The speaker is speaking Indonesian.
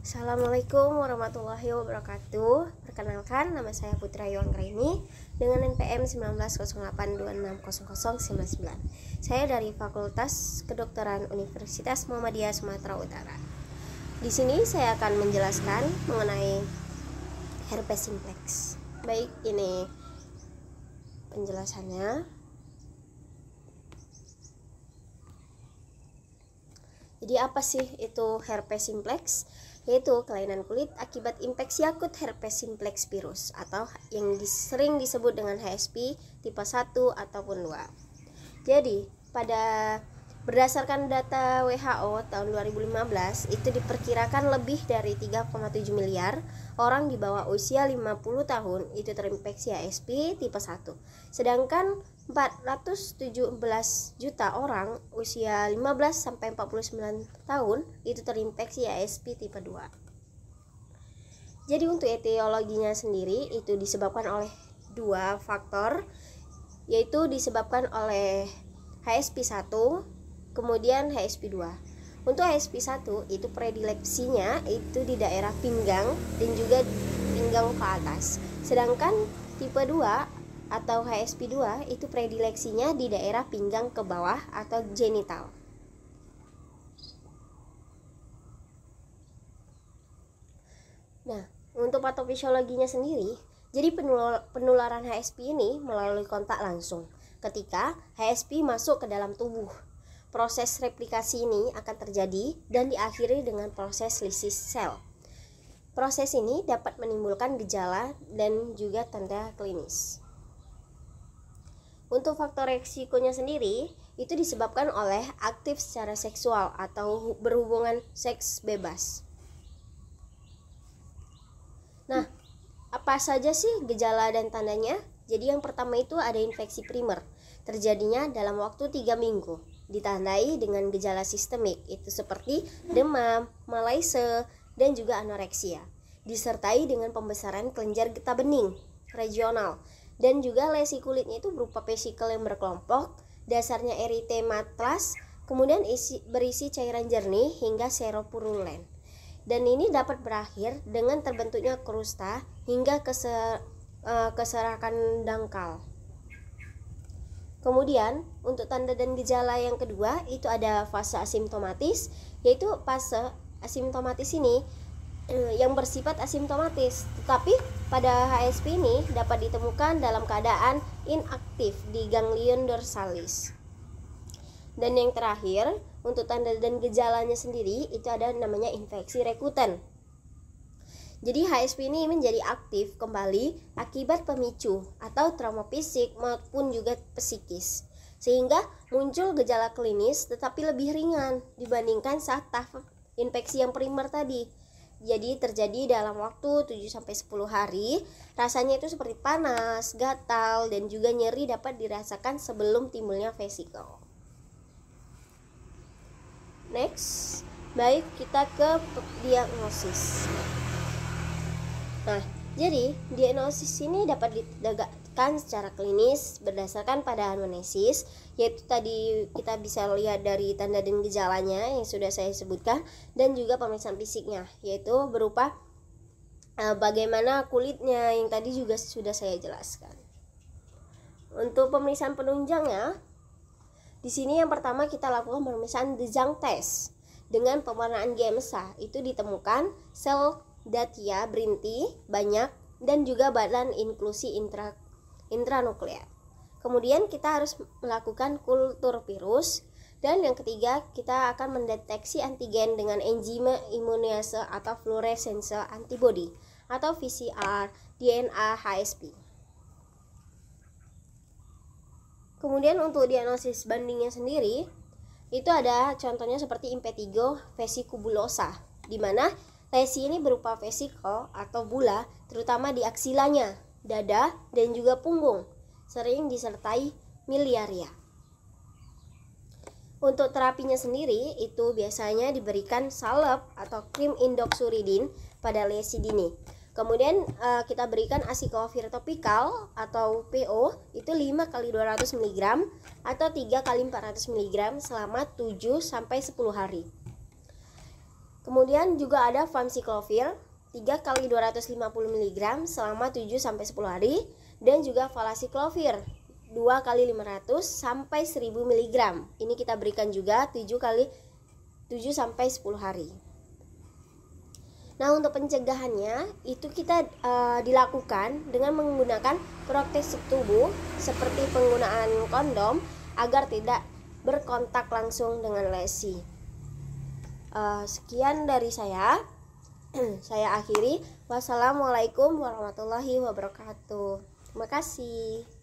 Assalamualaikum warahmatullahi wabarakatuh. Perkenalkan, nama saya Putra Yuanggraini dengan NPM 1908260099. Saya dari Fakultas Kedokteran Universitas Muhammadiyah Sumatera Utara. Di sini saya akan menjelaskan mengenai herpes simplex. Baik, ini penjelasannya. Jadi apa sih itu herpes simplex? Yaitu kelainan kulit akibat infeksi akut herpes simplex virus atau yang sering disebut dengan HSP tipe 1 ataupun 2. Jadi, berdasarkan data WHO tahun 2015, itu diperkirakan lebih dari 3,7 miliar orang di bawah usia 50 tahun itu terinfeksi HSP tipe 1. Sedangkan 417 juta orang usia 15 sampai 49 tahun itu terinfeksi HSP tipe 2. Jadi untuk etiologinya sendiri itu disebabkan oleh dua faktor, yaitu disebabkan oleh HSP 1 kemudian HSP 2. Untuk HSP 1 itu predileksinya itu di daerah pinggang dan juga pinggang ke atas. Sedangkan tipe 2 atau HSP 2 itu predileksinya di daerah pinggang ke bawah atau genital. Nah, untuk patofisiologinya sendiri, jadi penularan HSP ini melalui kontak langsung. Ketika HSP masuk ke dalam tubuh, proses replikasi ini akan terjadi dan diakhiri dengan proses lisis sel. Proses ini dapat menimbulkan gejala dan juga tanda klinis. Untuk faktor resikonya sendiri, itu disebabkan oleh aktif secara seksual atau berhubungan seks bebas. Nah, apa saja sih gejala dan tandanya? Jadi yang pertama itu ada infeksi primer, terjadinya dalam waktu 3 minggu, ditandai dengan gejala sistemik, itu seperti demam, malaise, dan juga anoreksia, disertai dengan pembesaran kelenjar getah bening regional, dan juga lesi kulitnya itu berupa vesikel yang berkelompok, dasarnya eritematlas, kemudian berisi cairan jernih hingga seropurulen. Dan ini dapat berakhir dengan terbentuknya krusta hingga keserakan dangkal. Kemudian untuk tanda dan gejala yang kedua itu ada fase asimptomatis, yaitu fase asimptomatis ini yang bersifat asimptomatis, tetapi pada HSP ini dapat ditemukan dalam keadaan inaktif di ganglion dorsalis. Dan yang terakhir, untuk tanda dan gejalanya sendiri itu ada namanya infeksi rekuten. Jadi HSP ini menjadi aktif kembali akibat pemicu atau trauma fisik maupun juga psikis, sehingga muncul gejala klinis tetapi lebih ringan dibandingkan saat tahap infeksi yang primer tadi. Jadi terjadi dalam waktu 7-10 hari, rasanya itu seperti panas, gatal, dan juga nyeri dapat dirasakan sebelum timbulnya vesikel. Next, baik kita ke diagnosis. Nah, jadi diagnosis ini dapat ditegakkan secara klinis berdasarkan pada anamnesis, yaitu tadi kita bisa lihat dari tanda dan gejalanya yang sudah saya sebutkan, dan juga pemeriksaan fisiknya, yaitu berupa bagaimana kulitnya yang tadi juga sudah saya jelaskan. Untuk pemeriksaan penunjangnya, di sini yang pertama kita lakukan pemeriksaan Dejang test dengan pewarnaan GMSA. Itu ditemukan sel datia berinti banyak dan juga badan inklusi intranuklear. Kemudian kita harus melakukan kultur virus, dan yang ketiga kita akan mendeteksi antigen dengan enzim imunase atau fluorescence antibody atau VCR DNA HSP. Kemudian untuk diagnosis bandingnya sendiri itu ada contohnya seperti impetigo vesikubulosa, di mana lesi ini berupa vesikel atau bula terutama di aksilanya, dada, dan juga punggung, sering disertai miliaria. Untuk terapinya sendiri itu biasanya diberikan salep atau krim indoxuridin pada lesi dini. Kemudian kita berikan acyclovir topikal atau PO itu 5x200 mg atau 3x400 mg selama 7-10 hari. Kemudian juga ada famciclovir 3 kali 250 mg selama 7 sampai 10 hari, dan juga valaciclovir 2 kali 500 sampai 1000 mg. Ini kita berikan juga 7 kali 7 sampai 10 hari. Nah, untuk pencegahannya itu kita dilakukan dengan menggunakan proteksi tubuh seperti penggunaan kondom agar tidak berkontak langsung dengan lesi. Sekian dari saya. Saya akhiri. Wassalamualaikum warahmatullahi wabarakatuh. Terima kasih.